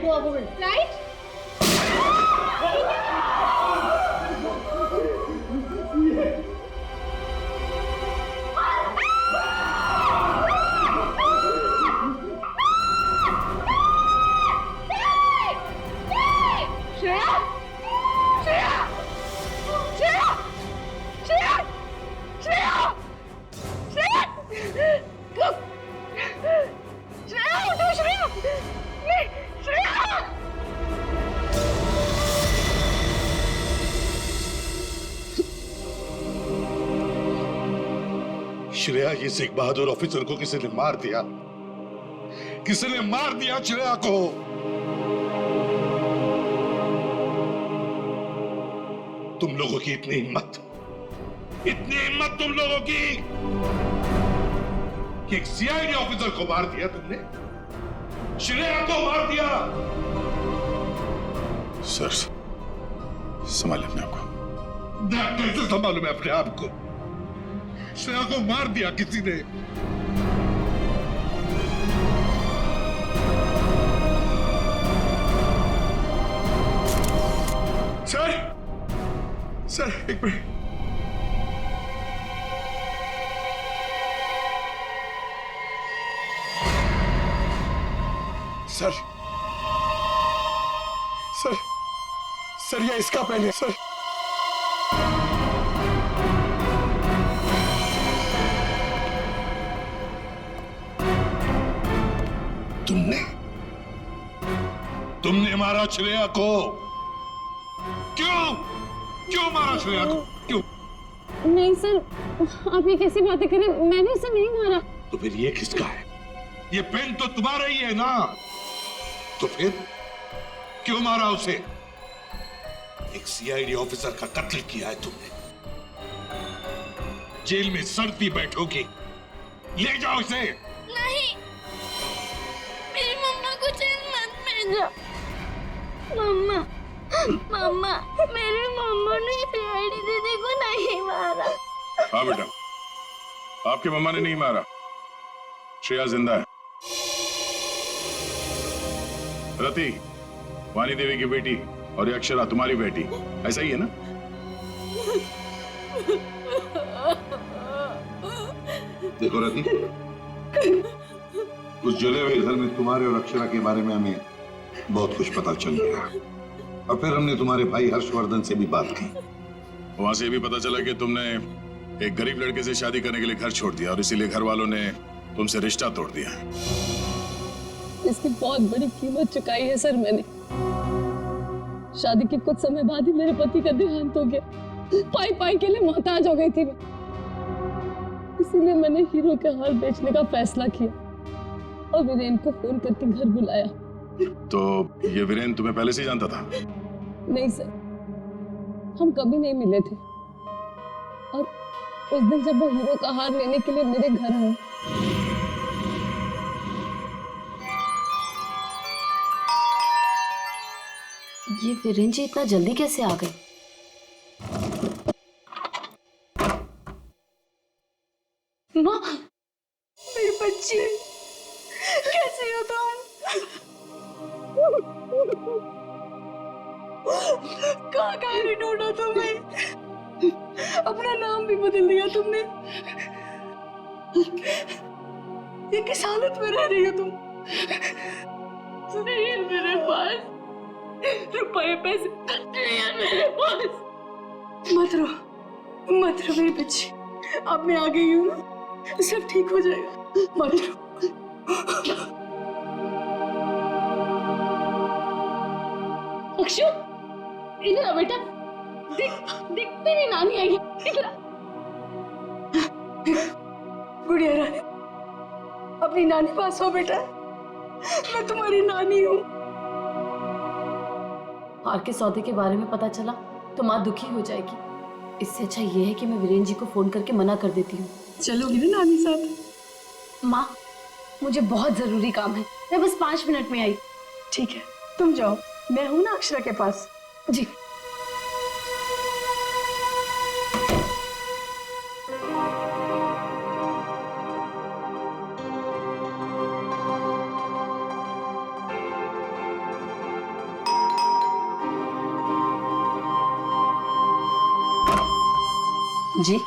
Flight हो गई। Flight? Shreya, ये सिख बहादुर ऑफिसर को किसी ने मार दिया, किसी ने मार दिया श्रेया को। तुम लोगों की इतनी हिम्मत तुम लोगों की कि एक सीआईडी ऑफिसर को मार दिया तुमने, श्रेया को मार दिया। सर, संभालिए अपने आप को। कैसे संभालूं मैं अपने आप को? श्रेया को मार दिया किसी ने। सर एक मिनट। सर सर सर ये इसका पेन है सर। तुमने मारा श्रेया को। क्यों मारा श्रेया को? क्यों? नहीं सर, आप ये कैसी बातें करें? मैंने उसे नहीं मारा। तो फिर ये किसका है? ये पेन तो तुम्हारा ही है ना, तो फिर क्यों मारा उसे? एक सीआईडी ऑफिसर का कत्ल किया है तुमने, जेल में सड़ती बैठोगी। ले जाओ इसे। नहीं, मेरी मम्मा को जेल मत भेजो। मम्मा, मेरी मम्मा ने सीआईडी दीदी को नहीं मारा। हाँ बेटा, आपकी मम्मा ने नहीं मारा, श्रेया जिंदा है। रति, वानी देवी की बेटी, और ये अक्षरा तुम्हारी बेटी, ऐसा ही है ना? देखो रति, उस जले हुए घर में तुम्हारे और अक्षरा के बारे में हमें बहुत कुछ पता चल गया, और फिर हमने तुम्हारे भाई हर्षवर्धन से भी बात की। वहां से भी पता चला कि तुमने एक गरीब लड़के से शादी करने के लिए घर छोड़ दिया, और इसीलिए घर वालों ने तुमसे रिश्ता तोड़ दिया। इसकी बहुत बड़ी कीमत चुकाई है सर मैंने। शादी के कुछ समय बाद ही मेरे पति का देहांत हो गया। पाई के लिए मोहताज हो गई थी मैं, इसीलिए मैंने हीरो के हार बेचने का फैसला किया और वीरेन को फोन करके घर बुलाया। तो ये वीरेन तुम्हें पहले से ही जानता था? नहीं सर, हम कभी नहीं मिले थे, और उस दिन जब वो हीरो का हार लेने के लिए मेरे घर आया, ये वीरेन जी इतना जल्दी कैसे आ गए? माँ, मेरी बच्ची, कैसे हो तुम? कहाँ नहीं ढूंढा तुम्हें? अपना नाम भी बदल दिया तुमने। ये किस हालत में रह रही हो तुम? नहीं है मेरे पास रुपए पैसे, नहीं है मेरे पास। मत रो मेरी बच्ची, अब मैं आ गई हूँ ना, सब ठीक हो जाएगा, मत रो। अक्षु, इधर आ बेटा, देख तेरी नानी आई है, इधर आ। गुड़िया रानी, अपनी नानी पास हो बेटा, मैं तुम्हारी नानी हूँ। हार के सौदे के बारे में पता चला तो माँ दुखी हो जाएगी। इससे अच्छा ये है कि मैं वीरेन जी को फोन करके मना कर देती हूँ। चलोगी ना नानी साथ? माँ, मुझे बहुत जरूरी काम है, मैं बस 5 मिनट में आई। ठीक है, तुम जाओ, मैं हूं ना अक्षरा के पास। जी। जी,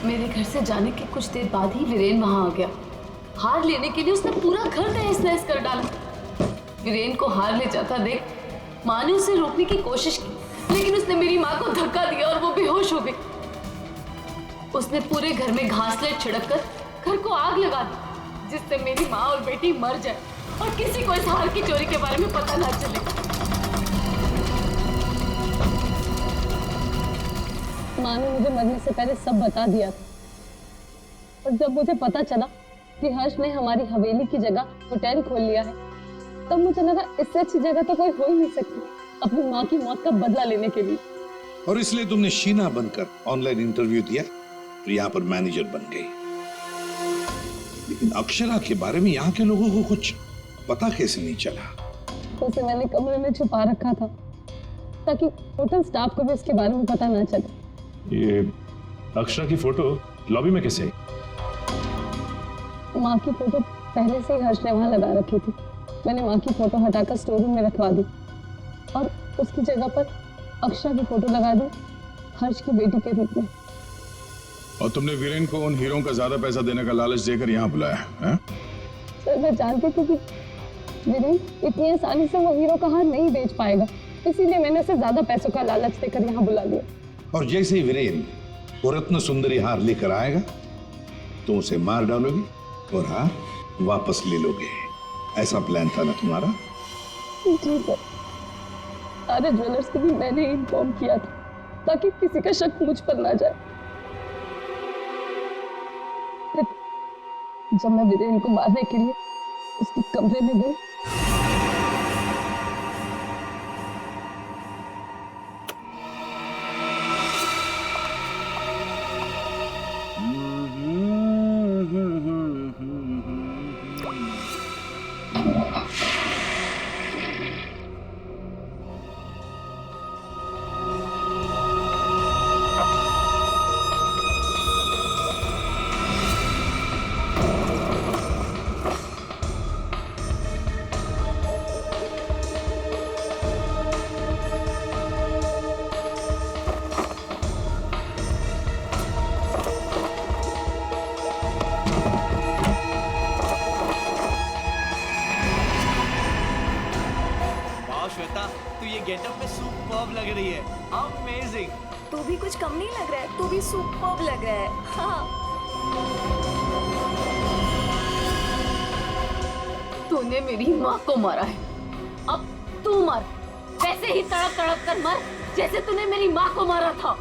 मेरे घर से जाने के कुछ देर बाद ही वीरेन वहां आ गया। हार लेने के लिए उसने पूरा घर तहस नहस कर डाला। वीरेन को हार ले जाता देख माँ ने उसे रोकने की कोशिश की, लेकिन उसने मेरी माँ को धक्का दिया और वो बेहोश हो गई। उसने पूरे घर में घासलेट छिड़क कर घर को आग लगा दी, जिससे मेरी माँ और बेटी मर जाए और किसी को इस हार की चोरी के बारे में पता ना चले। माँ ने मुझे मरने से पहले सब बता दिया था, और जब मुझे पता चला कि हर्ष ने हमारी हवेली की जगह होटल खोल लिया है, तब मुझे लगा इससे अच्छी जगह तो कोई हो ही नहीं सकती अपनी माँ की मौत का बदला लेने के लिए। और इसलिए तुमने शीना बनकर ऑनलाइन इंटरव्यू दिया और यहाँ पर मैनेजर बन गई। लेकिन अक्षरा के बारे में यहाँ के लोगों को कुछ पता कैसे नहीं चला? उसे मैंने कमरे में छुपा रखा था ताकि होटल स्टाफ को भी उसके बारे में पता ना चले। ये अक्षरा की फोटो लॉबी में कैसे आई? माँ की फोटो पहले से ही हर्ष ने वहां लगा रखी थी। मैंने माँ की फोटो हटाकर स्टोर रूम में रखवा दी और उसकी जगह पर अक्षरा की फोटो लगा दी, हर्ष की बेटी के रूप में। और तुमने वीरेन को उन हीरों का ज्यादा पैसा देने का लालच देकर यहाँ बुलाया है? सर, मैं जानती थी कि वीरेन इतनी आसानी से वो हीरो का हार नहीं बेच पाएगा, इसीलिए मैंने उसे ज्यादा पैसों का लालच देकर यहाँ बुला लिया। और जैसे ही वीरेन वो रत्न सुंदरी हार लेकर आएगा तो उसे मार डालोगे और हार वापस ले लोगे। ऐसा प्लान था ना तुम्हारा? जी सर, सारे ज्वेलर्स को भी मैंने इन्फॉर्म किया था ताकि किसी का शक मुझ पर ना जाए। फिर जब मैं वीरेन को मारने के लिए उसके कमरे में गई, श्वेता, तू ये गेटअप में सुपर्ब लग रही है। अमेजिंग। तू भी कुछ कम नहीं लग रहा है, तू भी सुपर्ब लग रहा है। हाँ। तूने मेरी माँ को मारा है, अब तू मर, वैसे ही तड़प तड़प कर मर जैसे तूने मेरी माँ को मारा था।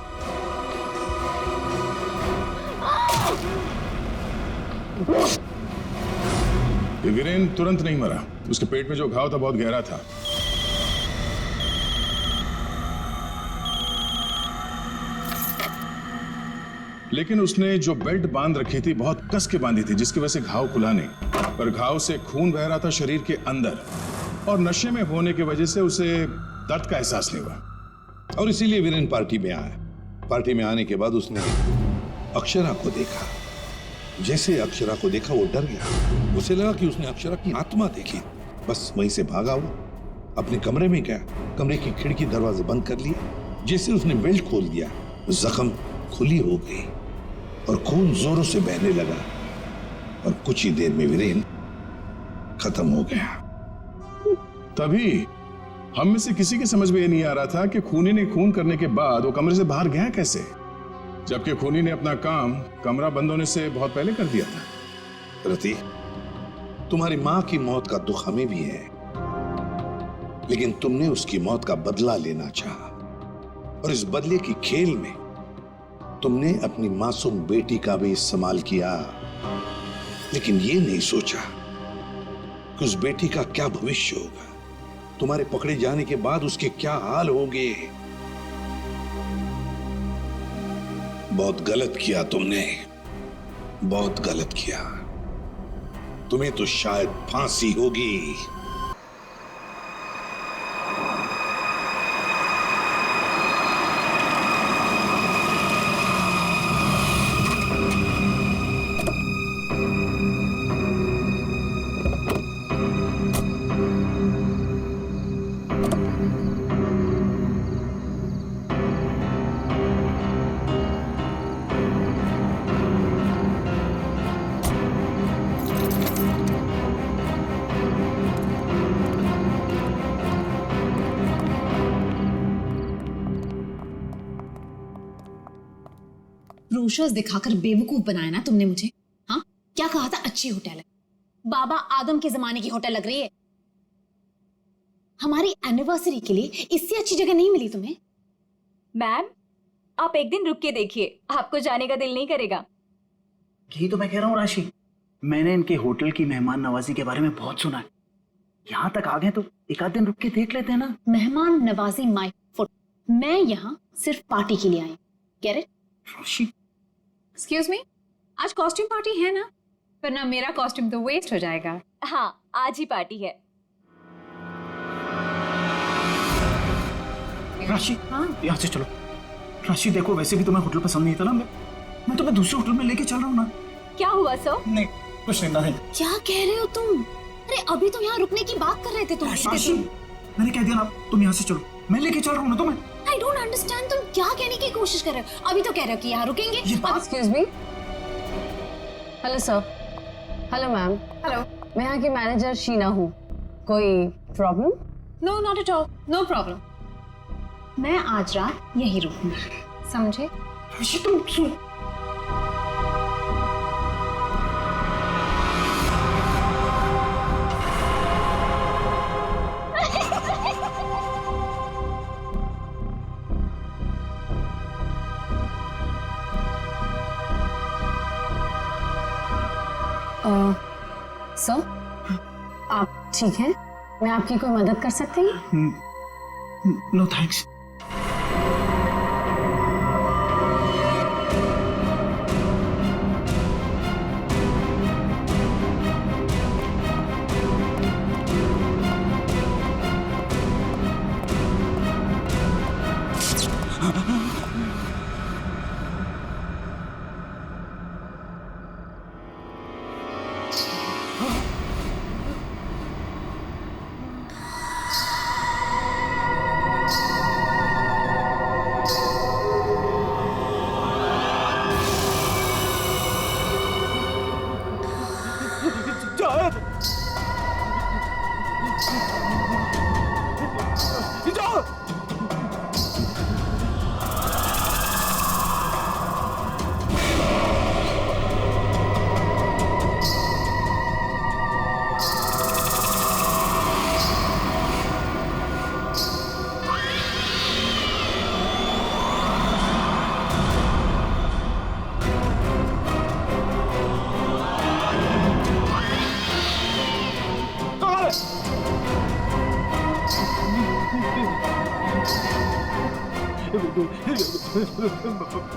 वीरेन तुरंत नहीं मरा, उसके पेट में जो घाव था बहुत गहरा था। लेकिन उसने जो बेल्ट बांध रखी थी बहुत कस के बांधी थी, जिसकी वजह से घाव खुला नहीं, पर घाव से खून बह रहा था शरीर के अंदर, और नशे में होने की वजह से उसे दर्द का एहसास नहीं हुआ। और इसीलिए वीरेन पार्टी में आया। पार्टी में आने के बाद उसने अक्षरा को देखा। जैसे अक्षरा को देखा वो डर गया। उसे लगा कि उसने अक्षरा की आत्मा देखी। बस वहीं से भागा वो अपने कमरे में गया, कमरे की खिड़की दरवाजे बंद कर लिए। जैसे उसने बेल्ट खोल दिया, जख्म खुली हो गई और खून जोरों से बहने लगा, और कुछ ही देर में वीरेन खत्म हो गया। तभी हम में से किसी के समझ में ये नहीं आ रहा था कि खूनी ने खून करने के बाद वो कमरे से बाहर गया कैसे, जबकि खूनी ने अपना काम कमरा बंद होने से बहुत पहले कर दिया था। रति, तुम्हारी मां की मौत का दुख हमें भी है, लेकिन तुमने उसकी मौत का बदला लेना चाहा, और इस बदले की खेल में तुमने अपनी मासूम बेटी का भी इस्तेमाल किया, लेकिन ये नहीं सोचा कि उस बेटी का क्या भविष्य होगा, तुम्हारे पकड़े जाने के बाद उसके क्या हाल होंगे। बहुत गलत किया तुमने, बहुत गलत किया। तुम्हें तो शायद फांसी होगी। ब्रोशर्स दिखाकर बेवकूफ बनाया ना तुमने मुझे। हाँ, क्या कहा था अच्छी होटल है, बाबा आदम के जमाने की होटल लग रही है। हमारी एनिवर्सरी के लिए इससे अच्छी जगह नहीं मिली तुम्हें। मैम, आप एक दिन रुक के देखिए, आपको जाने का दिल नहीं करेगा। यही तो मैं कह रहा हूँ राशि, मैंने इनके होटल की मेहमान नवाजी के बारे में बहुत सुना है। यहाँ तक आ गए तो एक आध दिन रुक के देख लेते हैं ना। मेहमान नवाजी माय फुट, मैं यहाँ सिर्फ पार्टी के लिए आई। Get it? Rashi, excuse me, आज कॉस्ट्यूम पार्टी है ना, वरना मेरा कॉस्ट्यूम तो वेस्ट हो जाएगा। हाँ, आज ही पार्टी है। राशि, हाँ? यहाँ से चलो। राशि देखो, वैसे भी तुम्हें होटल पसंद नहीं था ना, मैं तुम्हें दूसरे होटल में लेके चल रहा हूँ ना। क्या हुआ सर? नहीं, कुछ नहीं। क्या कह रहे हो तुम? अरे अभी तो यहाँ रुकने की बात कर रहे थे तुम। राशि, मैंने कह दिया ना, तुम यहाँ से चलो, मैं लेके चल रहा हूँ ना तुम्हें। आई डोंट अंडरस्टैंड, तुम क्या कहने की कोशिश कर रहे हो? अभी तो कह रहे हो कि यहाँ रुकेंगे। Excuse me. Hello sir. Hello ma'am. Hello. मैं यहाँ की मैनेजर शीना हूँ। कोई problem? No, not at all, no problem. मैं आज रात यहीं रुकूंगी, समझे? राशि, तुम सुन। सर, आप ठीक हैं? मैं आपकी कोई मदद कर सकती हूँ? No thanks.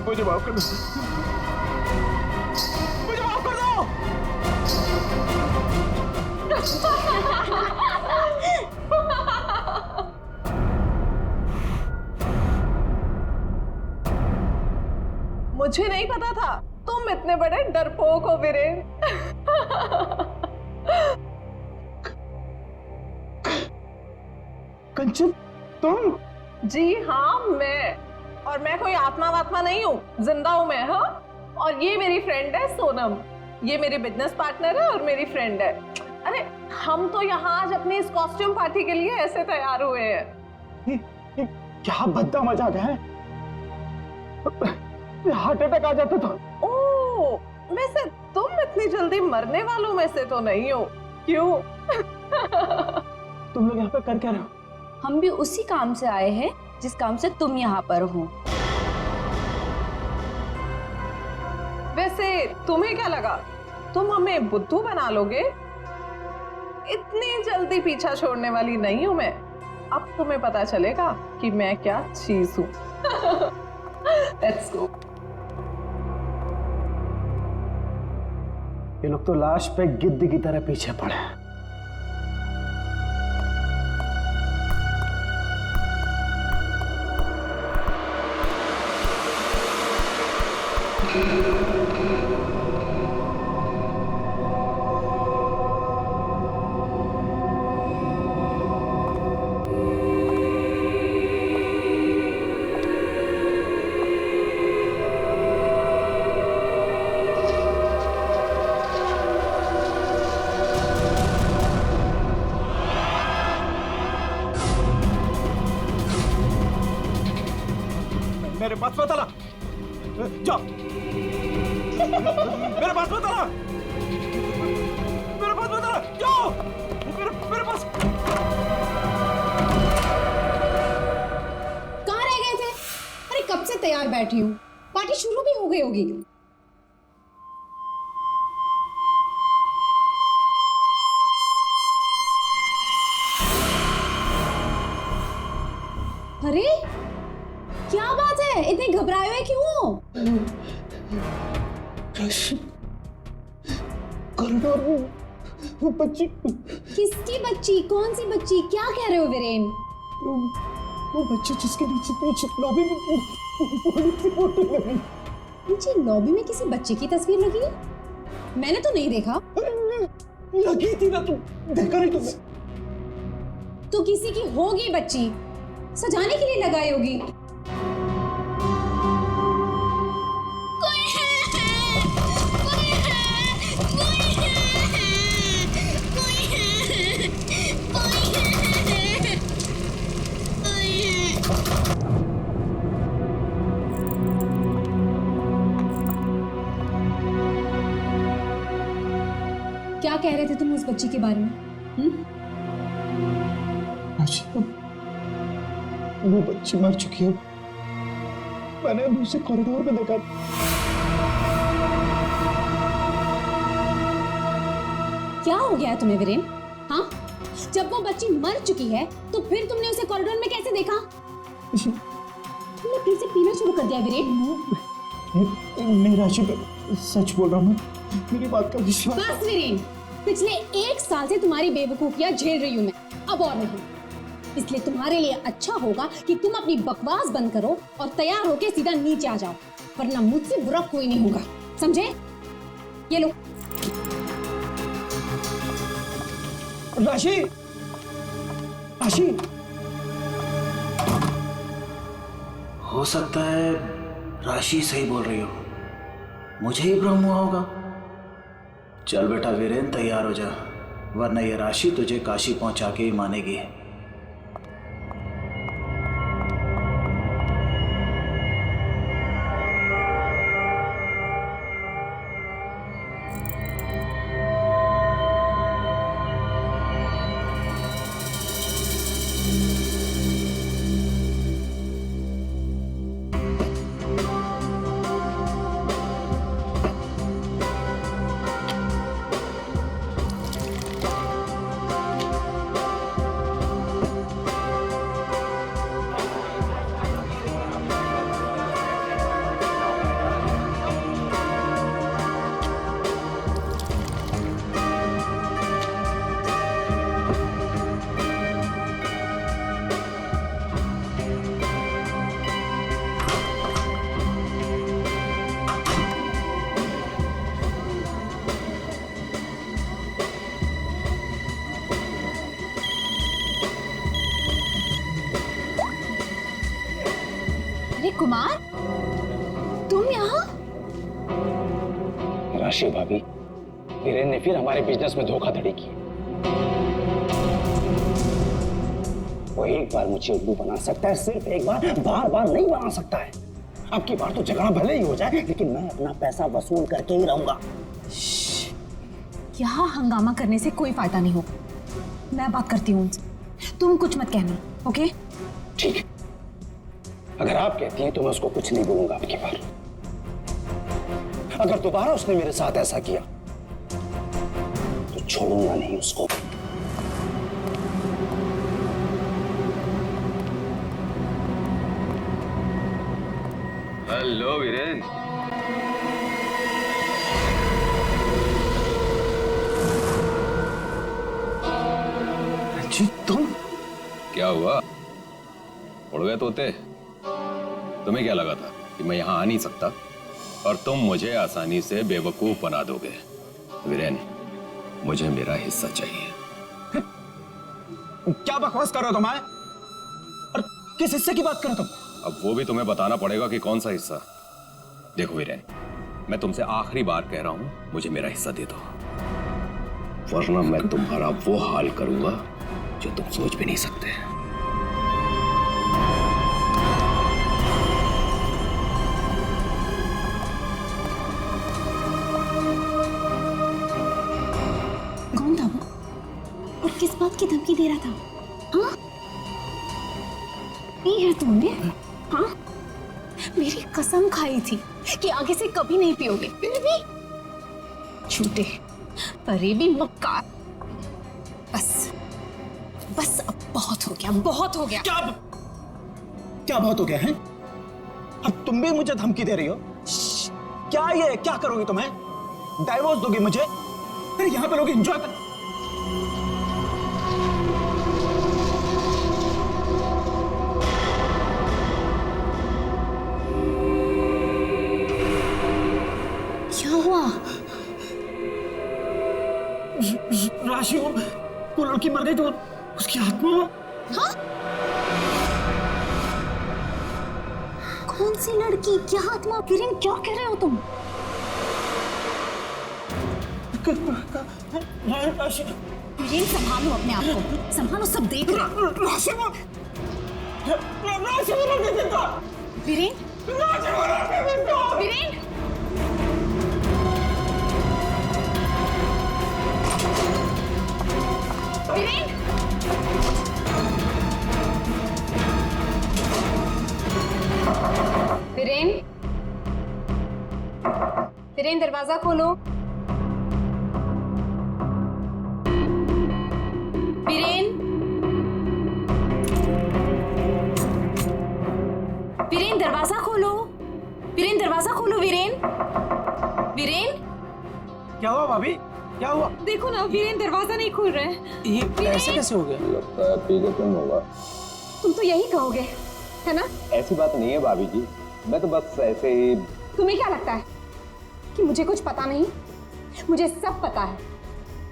मुझे माफ कर दो, मुझे माफ कर दो। मुझे नहीं पता था तुम इतने बड़े डरपोक हो वीरेन। कंचन, तुम? जी हाँ, और मैं कोई आत्मा वात्मा नहीं हूँ, जिंदा हूँ मैं। हाँ, और ये मेरी फ्रेंड है सोनम, ये मेरी बिजनेस पार्टनर है और मेरी फ्रेंड है। अरे हम तो यहाँ आज अपनी इस कॉस्ट्यूम पार्टी के लिए ऐसे तैयार हुए हैं। क्या भद्दा मजाक है, हार्ट अटैक आ जाता था। ओह, वैसे तुम इतनी जल्दी मरने वालों में से तो नहीं हो, क्यों? तुम लोग यहाँ पे कर क्या रहे हो? हम भी उसी काम से आए हैं जिस काम से तुम यहाँ पर हो। वैसे तुम्हें क्या लगा तुम हमें बुद्धू बना लोगे? इतनी जल्दी पीछा छोड़ने वाली नहीं हूं मैं। अब तुम्हें पता चलेगा कि मैं क्या चीज हूं। Let's go. ये लोग तो लाश पे गिद्ध की तरह पीछे पड़े हैं। मेरे पास पता ना, जाओ मेरे पास मत आना, मेरे पास मत आना, क्यों? मेरे पास कहाँ रह गए थे? अरे कब से तैयार बैठी हूँ, पार्टी शुरू भी हो गई होगी। अरे क्या बात है, इतने घबराए हुए क्यों? कॉरिडोर में वो बच्ची, किसकी बच्ची? कौन सी बच्ची? क्या कह रहे हो वीरेन? वो बच्ची जिसके नीचे लॉबी में फोटो लगी। नीचे लॉबी में किसी बच्चे की तस्वीर लगी है? मैंने तो नहीं देखा। लगी थी ना, तुम देखा नहीं तुमने? तो किसी की होगी बच्ची, सजाने के लिए लगाई होगी। क्या कह रहे थे तुम उस बच्ची के बारे में? वो बच्ची मर चुकी है, मैंने उसे कॉरिडोर में देखा। क्या हो गया है तुम्हें वीरेन? हाँ, जब वो बच्ची मर चुकी है तो फिर तुमने उसे कॉरिडोर में कैसे देखा? तुमने फिर से पीना शुरू कर दिया वीरेन? नहीं राशि, सच बोल रहा हूँ, मेरी बात का विश्वास। बस वीरेन, पिछले 1 साल से तुम्हारी बेवकूफियां झेल रही हूं मैं, अब और नहीं। इसलिए तुम्हारे लिए अच्छा होगा कि तुम अपनी बकवास बंद करो और तैयार होके सीधा नीचे आ जाओ, वरना मुझसे बुरा कोई नहीं होगा, समझे? ये लो। राशि, राशि, हो सकता है राशि सही बोल रही हो, मुझे ही भ्रम हुआ होगा। चल बेटा वीरेन, तैयार हो जा, वरना ये राशि तुझे काशी पहुंचा के ही मानेगी। कुमार, तुम यहाँ? राशि भाभी, वीरेन ने फिर हमारे बिजनेस में धोखाधड़ी की। वो एक बार मुझे उल्लू बना सकता है, सिर्फ एक बार, बार बार नहीं बना सकता है। अब की बार तो झगड़ा भले ही हो जाए, लेकिन मैं अपना पैसा वसूल करके ही रहूंगा। यहाँ हंगामा करने से कोई फायदा नहीं होगा, मैं बात करती हूँ उनसे, तुम कुछ मत कहना, ओके? ठीक है, अगर आप कहती हैं तो मैं उसको कुछ नहीं बोलूंगा अब की बार। अगर दोबारा उसने मेरे साथ ऐसा किया तो छोड़ूंगा नहीं उसको। हेलो वीरेन। जी तुम? क्या हुआ, उड़ गए तोते? तुम्हें क्या लगा था कि मैं यहाँ आ नहीं सकता और तुम मुझे आसानी से बेवकूफ बना दोगे? वीरेन, मुझे मेरा हिस्सा चाहिए। क्या बकवास कर रहे हो तुम? और किस हिस्से की बात कर रहे हो तुम? अब वो भी तुम्हें बताना पड़ेगा कि कौन सा हिस्सा। देखो वीरेन, मैं तुमसे आखिरी बार कह रहा हूं, मुझे मेरा हिस्सा दे दो, वरना मैं तुम्हारा वो हाल करूंगा जो तुम सोच भी नहीं सकते। धमकी दे रहा था? हाँ, नहीं है तुमने? हाँ, मेरी कसम खाई थी कि आगे से कभी नहीं पियोगे, फिर भी झूठे, फरेबी, मक्कार। बस बस अब बहुत हो गया, बहुत हो गया। क्या बहुत हो गया है? अब तुम भी मुझे धमकी दे रही हो? क्या ये क्या करोगी तुम्हें? डाइवोर्स दोगी मुझे? फिर यहाँ पे लोग एंजॉय कर। क्या हुआ? राशि वो लड़की मर गई तो उसकी आत्मा। हाँ? कौन सी लड़की? क्या आत्मा? किरण, क्या कह रहे हो तुम? राशि, किरण, संभालो अपने आप को, संभालो, सब देख रहे हैं। राशि वो लड़की देता। वीरेन, राशि वो लड़की देता। वीरेन, वीरेन, वीरेन, वीरेन दरवाजा खोलो। वीरेन, वीरेन दरवाजा खोलो, वीरेन दरवाजा खोलो, वीरेन, वीरेन। क्या हुआ भाभी? क्या हुआ? देखो ना, वीरेन दरवाजा नहीं खोल रहे हैं। ये ऐसे कैसे हो गया? लगता है पी के तुम होगा। तुम तो यही कहोगे, है ना? ऐसी बात नहीं है भाभी जी, मैं तो बस ऐसे ही। तुम्हें क्या लगता है कि मुझे कुछ पता नहीं? मुझे सब पता है।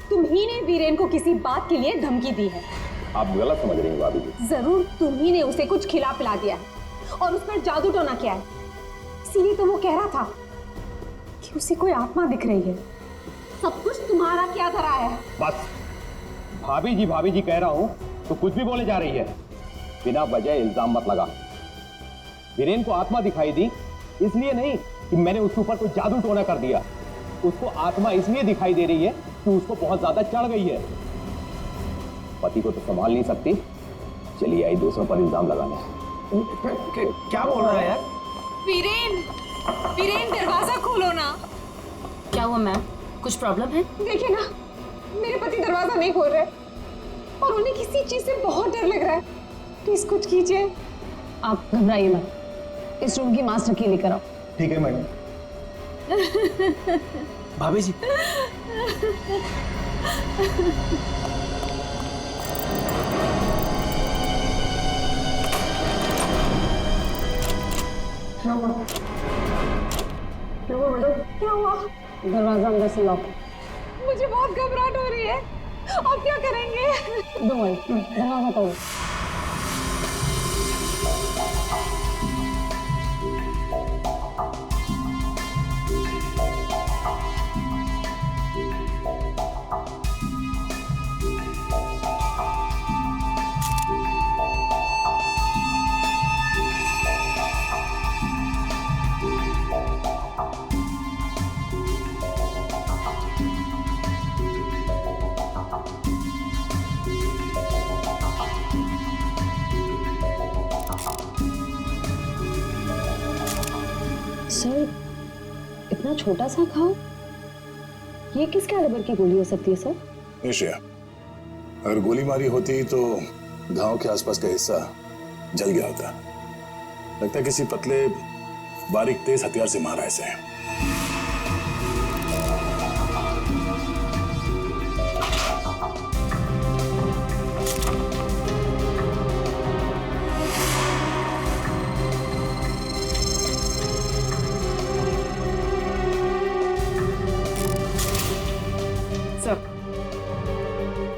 तुम ही ने वीरेन को किसी बात के लिए धमकी दी है। आप गलत समझ रही हैं भाभी जी। जरूर तुम ही ने उसे कुछ खिला पिला दिया है और उस पर जादू टोना किया है। इसीलिए तो वो कह रहा था कि उसे कोई आत्मा दिख रही है। सब कुछ तुम्हारा क्या धरा है? बस भाभी जी कह रहा हूं तो कुछ भी बोले जा रही है। बिना वजह इल्जाम मत लगा। वीरेन को आत्मा दिखाई दी इसलिए नहीं कि मैंने उसके ऊपर कोई जादू टोना कर दिया। उसको आत्मा इसलिए दिखाई दे रही है कि उसको बहुत ज्यादा चढ़ गई है। पति को तो संभाल नहीं सकती, चलिए आई दूसरों पर इल्जाम लगाने। क्या बोल रहा है यार? वीरेन, वीरेन दरवाजा खोलो ना। क्या हुआ मैम, कुछ प्रॉब्लम है? देखिए ना, मेरे पति दरवाजा नहीं खोल रहे और उन्हें किसी चीज से बहुत डर लग रहा है। प्लीज कुछ कीजिए। आप घबराइए मत, इस रूम की मास्टर की लेकर आओ। ठीक है मैडम। भाभी जी, क्या हुआ? क्या हुआ मैडम? क्या हुआ? दरवाजा अंदर से लॉक। मुझे बहुत घबराहट हो रही है। अब क्या करेंगे? दो दरवाजा तोड़ो। सर, इतना छोटा सा घाव, ये किस कैलिबर की गोली हो सकती है सर? निश्चय, अगर गोली मारी होती तो घाव के आसपास का हिस्सा जल गया होता। लगता है किसी पतले बारीक तेज हथियार से मारा इसे।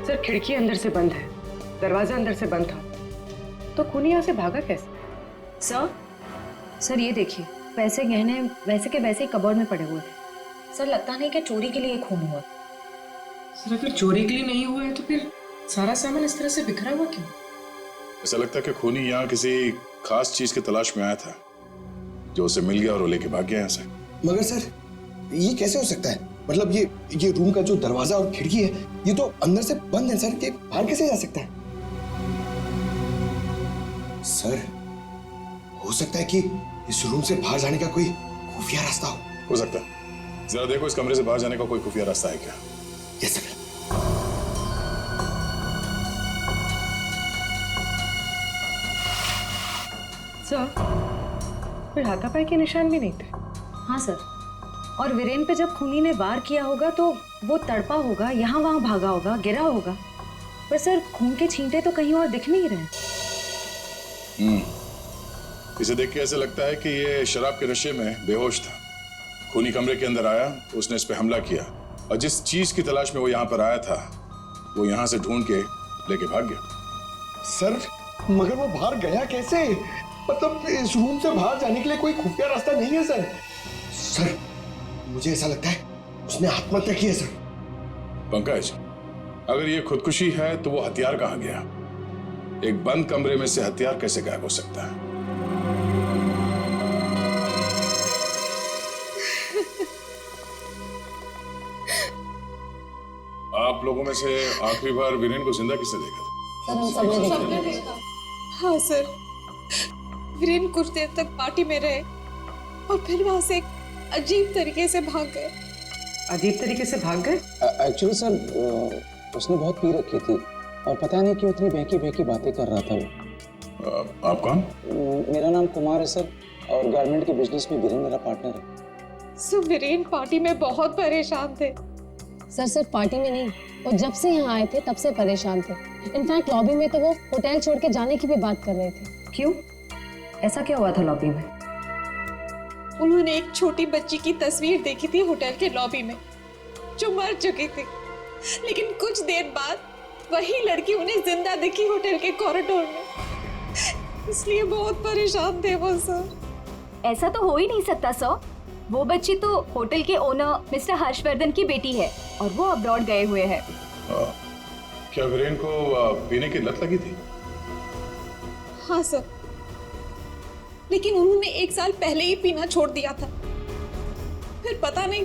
सर, खिड़की अंदर से बंद है, दरवाजा अंदर से बंद था, तो खून यहाँ से भागा कैसे? सर ये देखिए, पैसे गहने वैसे के वैसे ही कबर्ड में पड़े हुए थे। सर लगता नहीं कि चोरी के लिए खून हुआ। सर अगर चोरी के लिए नहीं हुआ है तो फिर सारा सामान इस तरह से बिखरा हुआ क्यों? ऐसा लगता है कि खूनी यहाँ किसी खास चीज की तलाश में आया था, जो उसे मिल गया और वो लेके भाग गया यहाँ से। मगर सर, ये कैसे हो सकता है? मतलब ये रूम का जो दरवाजा और खिड़की है ये तो अंदर से बंद है सर, कि बाहर कैसे जा सकता है? सर हो सकता है कि इस रूम से बाहर जाने का कोई खुफिया रास्ता हो सकता है। जरा देखो इस कमरे से बाहर जाने का कोई खुफिया रास्ता है क्या? Yes sir. सर, कोई हाथापाई के निशान भी नहीं थे। हाँ सर, और वीरेन पे जब खूनी ने वार किया होगा तो वो तड़पा होगा, यहाँ वहां भागा होगा, गिरा होगा, पर सर खून के छींटे तो कहीं और दिख नहीं रहे। इसे देख के ऐसा लगता है कि ये शराब के नशे में बेहोश था। खूनी कमरे के अंदर आया, उसने इस पे हमला किया और जिस चीज की तलाश में वो यहाँ पर आया था वो यहाँ से ढूंढ के लेके भाग गया। सर मगर वो बाहर गया कैसे? मतलब इस रूम से बाहर जाने के लिए कोई खुफिया रास्ता नहीं है सर। सर मुझे ऐसा लगता है उसने आत्महत्या की है सर। पंकज, अगर ये खुदकुशी है तो वो हथियार कहाँ गया? एक बंद कमरे में से हथियार कैसे गायब हो सकता है? आप लोगों में से आखिरी बार वीरेन को जिंदा किसने देखा था? सर हम सबने देखा। हाँ सर, वीरेन कुछ देर तक पार्टी में रहे और फिर वहां से एक अजीब तरीके से भाग गए। अजीब तरीके से भाग गए? एक्चुअली सर उसने बहुत पी रखी थी और पता नहीं क्यों इतनी बहकी बहकी बातें कर रहा था वो। आप कौन? मेरा नाम कुमार है सर और गारमेंट के बिजनेस में वीरेन मेरा पार्टनर है। सो वीरेन पार्टी में बहुत परेशान थे। सर सिर्फ पार्टी में नहीं, वो जब से यहाँ आए थे तब से परेशान थे। इनफैक्ट लॉबी में तो वो होटल छोड़ के जाने की भी बात कर रहे थे। क्यों? ऐसा क्या हुआ था लॉबी में? उन्होंने एक छोटी बच्ची की तस्वीर देखी थी होटल के लॉबी में जो मर चुकी थी, लेकिन कुछ देर बाद वही लड़की उन्हें जिंदा दिखी होटल के कॉरिडोर में। इसलिए बहुत परेशान थे वो सर। ऐसा तो हो ही नहीं सकता सर, वो बच्ची तो होटल के ओनर मिस्टर हर्षवर्धन की बेटी है और वो अब्रॉड गए हुए हैं। क्या वीरेन को पीने की लत लगी थी? हाँ सर, लेकिन उन्होंने 1 साल पहले ही पीना छोड़ दिया था। फिर पता नहीं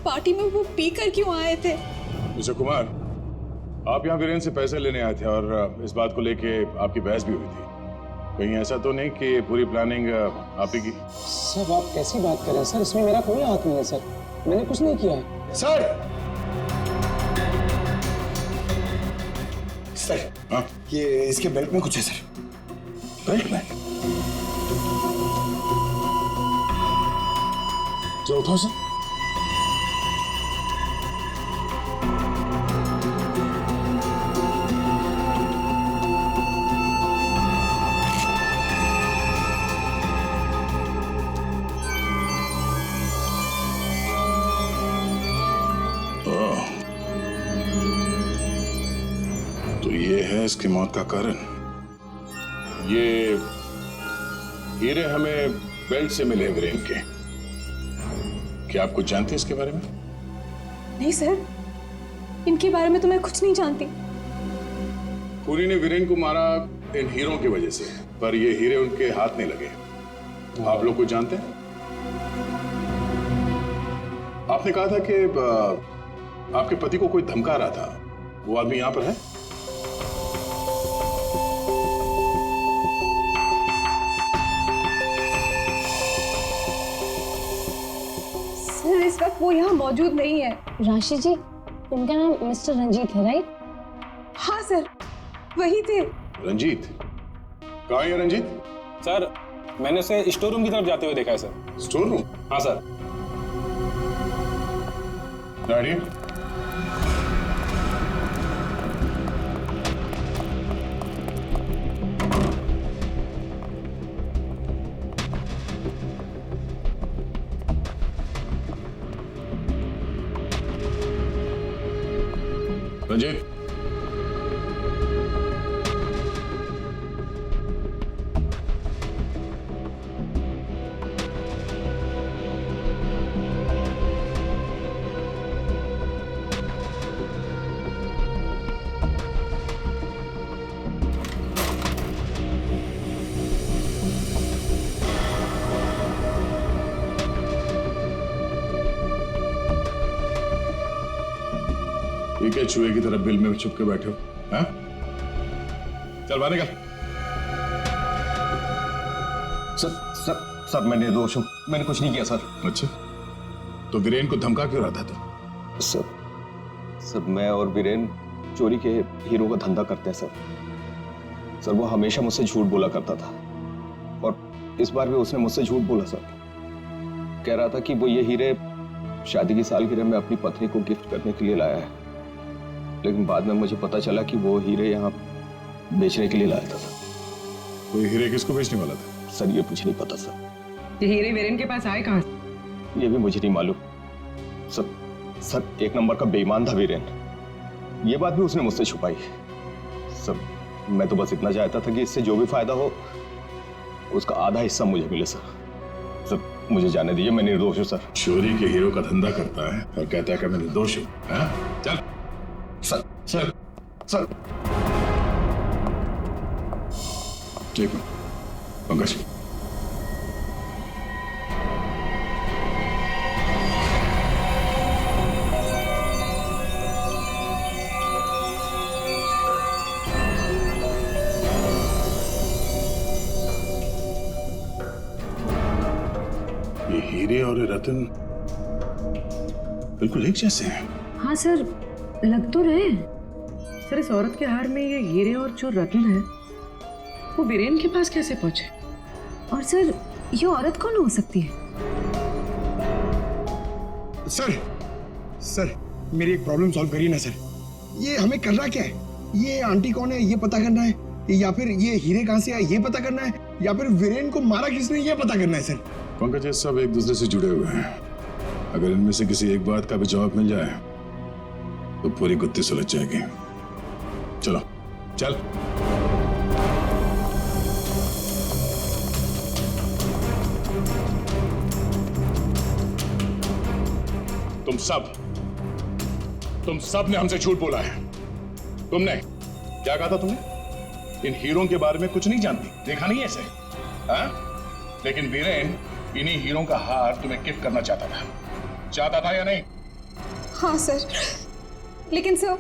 पार्टी में वो पीकर क्यों आए थे। मिस्टर कुमार, आप यहाँ वीरेन से पैसे लेने आए थे और इस बात को लेके आपकी बहस भी हुई थी। कहीं ऐसा तो नहीं कि पूरी प्लानिंग आप ही की? सर आप कैसी बात कर रहे हैं सर, इसमें मेरा कोई हाथ नहीं है सर, मैंने कुछ नहीं किया है। सर सर हाँ? ये इसके बेल्ट में कुछ है सर। बेल्ट में? जरा उठाओ सर। तो ये है इसकी मौत का कारण। ये हीरे हमें बेल्ट से मिले वीरेन के। क्या आप कुछ जानते हैं इसके बारे में? नहीं सर, इनके बारे में तो मैं कुछ नहीं जानती। खूनी ने वीरेन को मारा इन हीरों की वजह से, पर ये हीरे उनके हाथ नहीं लगे। आप लोग कुछ जानते हैं? आपने कहा था कि आपके पति को कोई धमका रहा था, वो आदमी यहाँ पर है? सर इस वक्त वो यहाँ मौजूद नहीं है। राशि जी, उनका नाम मिस्टर रंजीत है राइट? हाँ सर, वही थे। रंजीत? कहाँ है रंजीत? सर मैंने उसे स्टोर रूम की तरफ जाते हुए देखा है सर। Store room? हाँ सर। डैडी? रंजीत? ये क्या चूहे की तरह बिल में छुप के बैठे हो? हाँ? चल बाहर निकल। सर मैं निर्दोष हूं, मैंने कुछ नहीं किया सर। अच्छा, तो वीरेन को धमका क्यों रहा था तू? सर मैं और वीरेन चोरी के हीरो का धंधा करते हैं सर। वो हमेशा मुझसे झूठ बोला करता था और इस बार भी उसने मुझसे झूठ बोला सर। कह रहा था कि वो ये हीरे शादी की सालगिरह में अपनी पत्नी को गिफ्ट करने के लिए लाया है, लेकिन बाद में मुझे पता चला कि वो हीरे यहाँ बेचने के लिए लाया था। वो हीरे किसको बेचने वाला था? सर ये मुझे नहीं पता सर। ये हीरे वीरेन के पास आए कहाँ से? ये भी मुझे नहीं मालूम सर। एक नंबर का बेईमान था वीरेन, ये बात भी उसने मुझसे छुपाई। सर मैं तो बस इतना चाहता था कि इससे जो भी फायदा हो उसका आधा हिस्सा मुझे मिले सर। मुझे जाने दीजिए, मैं निर्दोष हूँ सर। चोरी के हीरो का धंधा करता है और कहता है कि मैं निर्दोष हूँ। चल। सर ठीक है पंकज। ये हीरे और ये रतन बिल्कुल एक जैसे हैं। हाँ सर, लग तो रहे। सर इस औरत के हार में ये हीरे और जो रत्न है वो वीरेन के पास कैसे पहुंचे? और सर ये औरत कौन हो सकती है? सर मेरी एक प्रॉब्लम सॉल्व करिए ना सर। ये हमें करना क्या है? ये आंटी कौन है ये पता करना है, या फिर ये हीरे कहाँ से आए ये पता करना है, या फिर वीरेन को मारा किसने ये पता करना है सर। पंकज, ये सब एक दूसरे से जुड़े हुए हैं। अगर इनमें से किसी एक बात का भी जवाब मिल जाए तो पूरी गुत्थी सुलझ जाएगी। चलो चल। तुम सब ने हमसे झूठ बोला है। तुमने क्या कहा था? तुमने इन हीरों के बारे में कुछ नहीं जानती, देखा नहीं ऐसे? हाँ? लेकिन वीरेन इन्हीं हीरों का हार तुम्हें गिफ्ट करना चाहता था या नहीं? हाँ सर, लेकिन सर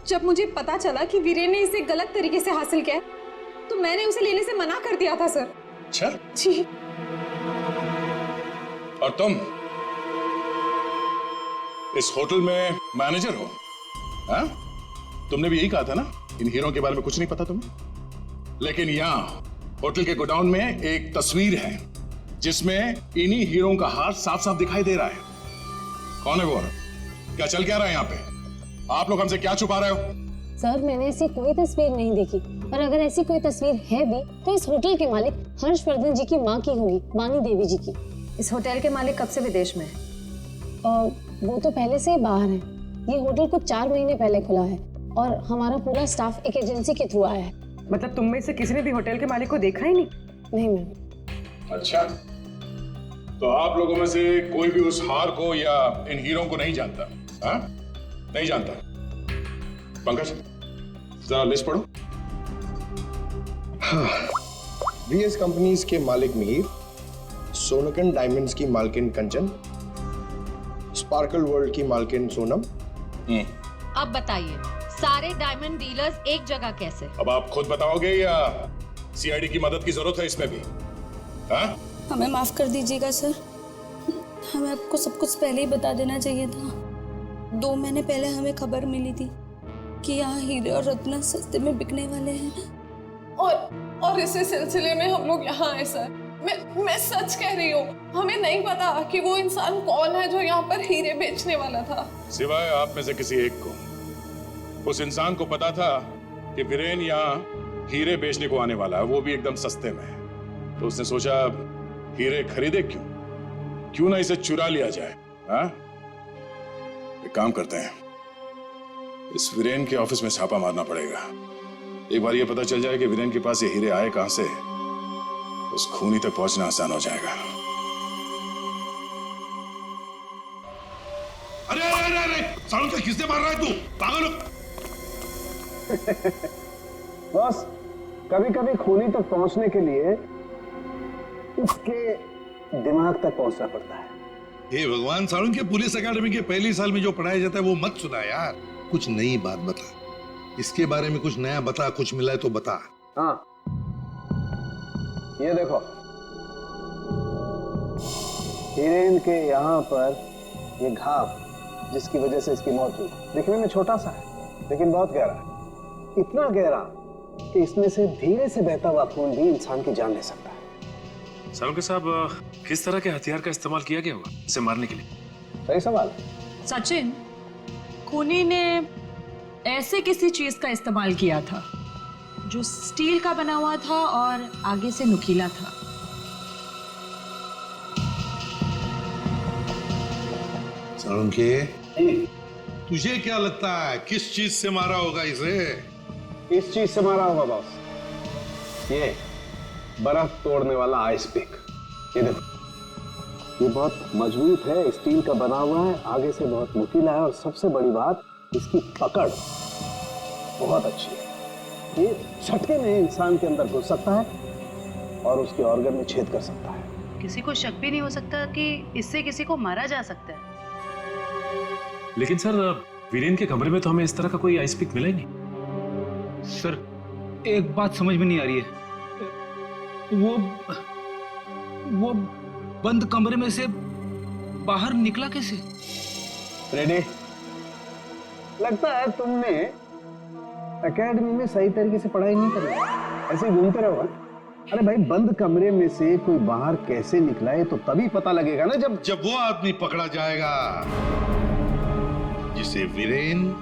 जब मुझे पता चला कि वीरेन ने इसे गलत तरीके से हासिल किया तो मैंने उसे लेने से मना कर दिया था सर। अच्छा जी। और तुम इस होटल में मैनेजर हो? हाँ? तुमने भी यही कहा था ना इन हीरों के बारे में कुछ नहीं पता तुम्हें? लेकिन यहाँ होटल के गोडाउन में एक तस्वीर है जिसमें इन्हीं हीरों का हार साफ साफ दिखाई दे रहा है। कौन है वो? क्या चल क्या रहा है यहाँ पे? आप लोग हमसे क्या छुपा रहे हो? सर मैंने ऐसी कोई तस्वीर नहीं देखी, और अगर ऐसी कोई तस्वीर है भी तो इस होटल के मालिक हर्षवर्धन जी की माँ की होगी, वानी देवी जी की। इस होटल के मालिक कब से विदेश में है? वो तो पहले से ही बाहर है। ये होटल कुछ 4 महीने पहले खुला है और हमारा पूरा स्टाफ एक एजेंसी के थ्रू आया है। मतलब तुम में से किसी ने भी होटल के मालिक को देखा ही नहीं? नहीं मैम। अच्छा, तो आप लोगों में से कोई भी उस हार को या इन हीरों को नहीं जानता? हाँ? नहीं जानता? पंकज जरा लिस्ट पढ़ो। वीएस कंपनीज के मालिक मीर, सोनकन डायमंड्स की मालकिन कंचन, स्पार्कल वर्ल्ड की मालकिन सोनम। अब बताइए सारे डायमंड डीलर्स एक जगह कैसे? अब आप खुद बताओगे या सीआईडी की मदद की जरूरत है इसमें भी? हाँ? हमें माफ कर दीजिएगा सर, हमें आपको सब कुछ पहले ही बता देना चाहिए था। 2 महीने पहले हमें खबर मिली थी कि यहाँ हीरे और रत्न सस्ते में बिकने वाले हैं, और इसी सिलसिले में हम लोग यहाँ आए सर। मैं सच कह रही हूँ, हमें नहीं पता कि वो इंसान कौन है जो यहाँ पर हीरे बेचने वाला था। सिवाय आप में से किसी एक को उस इंसान को पता था कि वीरेन यहाँ हीरे बेचने को आने वाला है, वो भी एकदम सस्ते में। तो उसने सोचा हीरे खरीदे क्यों ना इसे चुरा लिया जाए। हाँ? एक काम करते हैं, इस वीरेन के ऑफिस में छापा मारना पड़ेगा। एक बार ये पता चल जाए कि वीरेन के पास ये हीरे आए कहां से, उस खूनी तक पहुंचना आसान हो जाएगा। अरे अरे अरे सालों से किसने मार रहा है तू? पागल हो? बस कभी कभी खूनी तक पहुंचने के लिए उसके दिमाग तक पहुंचना पड़ता है। हे भगवान, सालों के पुलिस अकेडमी के पहले साल में जो पढ़ाया जाता है वो मत सुना यार। कुछ नई बात बता, इसके बारे में कुछ नया बता, कुछ मिला है तो बता। हाँ, ये देखो, हिरेन के यहाँ पर ये घाव जिसकी वजह से इसकी मौत हुई, दिखने में छोटा सा है लेकिन बहुत गहरा है। इतना गहरा कि इसमें से धीरे से बहता हुआ खून भी इंसान की जान ले सकता है। सालुंके साहब, किस तरह के हथियार का इस्तेमाल किया गया होगा इसे मारने के लिए? सही सवाल। सचिन, खूनी ने ऐसे किसी चीज का इस्तेमाल किया था जो स्टील का बना हुआ था और आगे से नुकीला था। सालुंके, तुझे क्या लगता है किस चीज से मारा होगा इसे? इस चीज से मारा होगा बॉस, ये बर्फ तोड़ने वाला आइस पिक। ये देखो, ये बहुत मजबूत है, स्टील का बना हुआ है, आगे से बहुत नुकीला है और सबसे बड़ी बात इसकी पकड़ बहुत अच्छी है। ये झटके में इंसान के अंदर घुस सकता है और उसके ऑर्गन में छेद कर सकता है। किसी को शक भी नहीं हो सकता कि इससे किसी को मारा जा सकता है। लेकिन सर, वीरेन के कमरे में तो हमें इस तरह का कोई आइस पिक मिला ही नहीं। सर, एक बात समझ में नहीं आ रही है, वो बंद कमरे में से बाहर निकला कैसे? रेडी? लगता है तुमने एकेडमी में सही तरीके से पढ़ाई नहीं करी, ऐसे ही घूमते रहो। अरे भाई, बंद कमरे में से कोई बाहर कैसे निकला है तो तभी पता लगेगा ना जब वो आदमी पकड़ा जाएगा जिसे वीरेन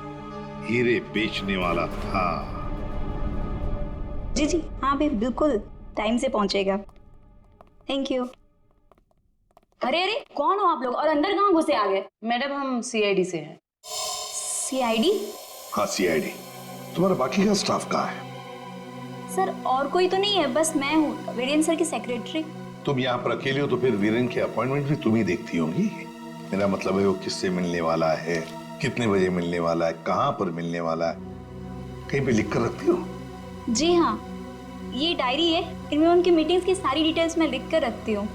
हीरे बेचने वाला था। जी जी, हाँ भी बिल्कुल टाइम से पहुंचेगा। Thank you. अरे अरे, कौन हो आप लोग और अंदर कहाँ घुसे आ गए? मैडम, हम सीआईडी से हैं। सीआईडी? हाँ, सीआईडी। तुम्हारा बाकी का स्टाफ कहाँ है? सर, और कोई तो नहीं है, बस मैं हूँ, वीरेन सर की सेक्रेटरी। तुम यहाँ पर अकेले हो तो फिर वीरेन के अपॉइंटमेंट भी तुम ही देखती होंगी। मेरा मतलब है वो किससे मिलने वाला है, कितने बजे मिलने वाला है, कहाँ पर मिलने वाला है, कहीं पे लिख कर रखती हो? जी हाँ, ये डायरी है, इनमें उनकी मीटिंग्स की सारी डिटेल्स मैं लिख कर रखती हूँ।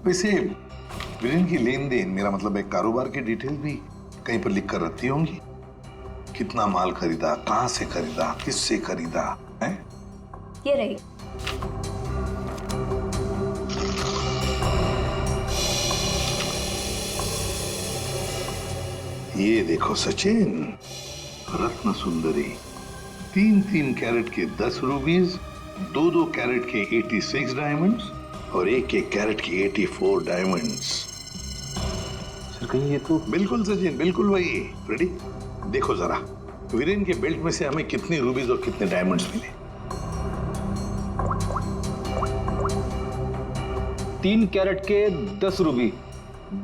वैसे वीरेन की लेन देन, मेरा मतलब है कारोबार की डिटेल भी कहीं पर लिख कर रखती होंगी। कितना माल खरीदा, कहाँ से खरीदा, किससे खरीदा है? ये रही। ये देखो सचिन, रत्न सुंदरी, 3-3 कैरेट के 10 रूबीज, 2-2 कैरेट के 86 डायमंड्स और 1-1 कैरेट के 84 डायमंड्स। सर, कहीं ये तो बिल्कुल सचिन, बिल्कुल वही। रेडी? देखो जरा, वीरेन के बेल्ट में से हमें कितनी रूबीज और कितने डायमंड्स मिले? 3 कैरेट के 10 रूबी,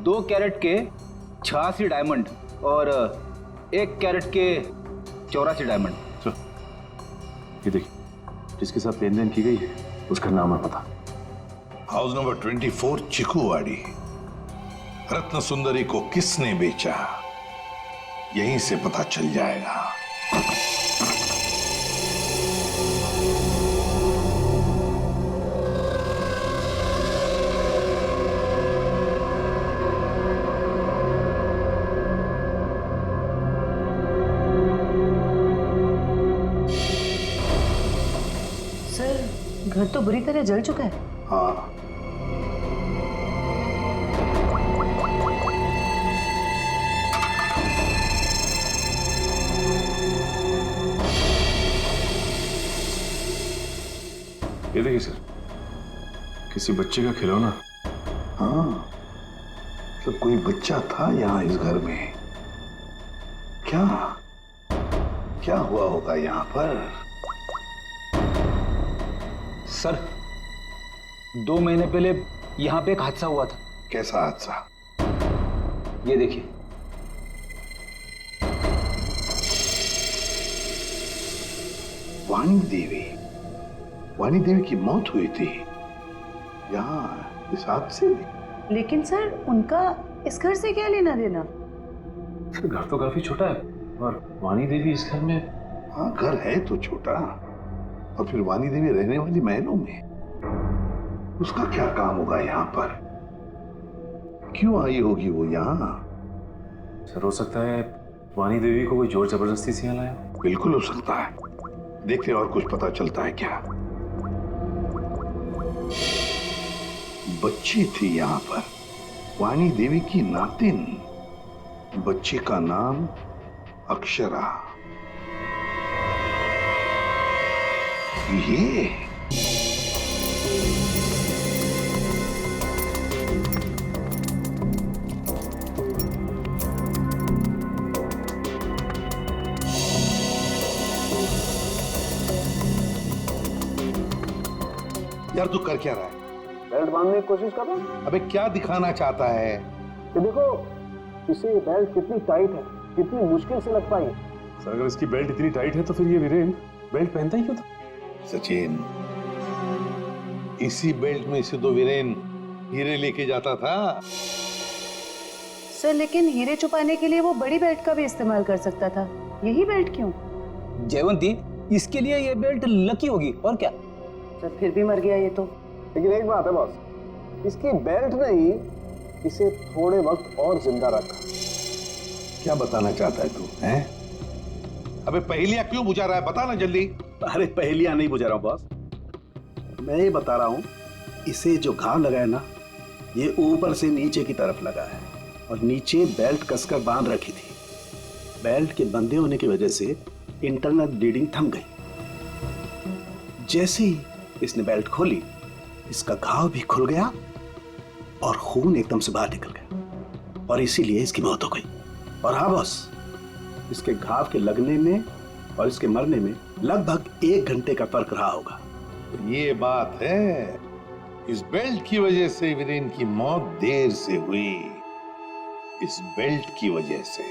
2 कैरेट के 86 डायमंड और 1 कैरेट के 84 डायमंड। ये देखिए, जिसके साथ लेन देन की गई है उसका नाम और पता। House number 24, चिकुवाड़ी। रत्न सुंदरी को किसने बेचा, यहीं से पता चल जाएगा। सर, घर तो बुरी तरह जल चुका है। हाँ, ये देखिए सर, किसी बच्चे का खिलौना। हाँ, तो कोई बच्चा था यहाँ इस घर में। क्या क्या हुआ होगा यहाँ पर? सर, 2 महीने पहले यहाँ पे एक हादसा हुआ था। कैसा हादसा? ये देखिए। वाणी देवी की मौत हुई थी यहाँ इस हादसे में। लेकिन सर, उनका इस घर से क्या लेना देना? सर, घर तो काफी छोटा है और वाणी देवी इस घर में। हाँ, घर है तो छोटा, और फिर वाणी देवी रहने वाली महलों में, उसका क्या काम होगा यहाँ पर? क्यों आई होगी वो यहाँ? सर हो सकता है वानी देवी को कोई जोर जबरदस्ती से यहाँ लाया। बिल्कुल हो सकता है। देखते और कुछ पता चलता है क्या। बच्ची थी यहाँ पर, वानी देवी की नातिन। बच्ची का नाम अक्षरा। ये यार तू कर क्या रहा है? बेल्ट बांधने की कोशिश कर रहा हूं। अबे क्या दिखाना चाहता है? ये देखो इसे बेल्ट कितनी टाइट है, कितनी मुश्किल से लग पाई है। सर अगर इसकी बेल्ट इतनी टाइट है तो फिर ये वीरेन बेल्ट पहनता ही क्यों था? सचिन, इसी बेल्ट में से तो वीरेन हीरे लेके जाता था। सर लेकिन हीरे छुपाने के लिए वो बड़ी बेल्ट का भी इस्तेमाल कर सकता था, यही बेल्ट क्यों? जयवंती, इसके लिए ये बेल्ट लकी होगी और क्या। सर फिर भी मर गया ये तो। लेकिन एक बात है बॉस, इसकी बेल्ट ने ही इसे थोड़े वक्त और जिंदा रखा। क्या बताना चाहता है तू? हैं? अबे पहेलियां क्यों बुझा रहा है? बता ना जल्दी। अरे पहेलियां नहीं बुझा रहा हूं बॉस, मैं ये बता रहा हूं इसे जो घाव लगा है ना, ये ऊपर से नीचे की तरफ लगा है और नीचे बेल्ट कसकर बांध रखी थी। बेल्ट के बंधे होने की वजह से इंटरनल ब्लीडिंग थम गई। जैसे ही इसने बेल्ट खोली, इसका घाव भी खुल गया और खून एकदम से बाहर निकल गया और इसीलिए इसकी मौत हो गई। और हाँ बॉस, इसके घाव के लगने में और इसके मरने में लगभग 1 घंटे का फर्क रहा होगा। ये बात है, इस बेल्ट की वजह से वीरेन की मौत देर से हुई। इस बेल्ट की वजह से।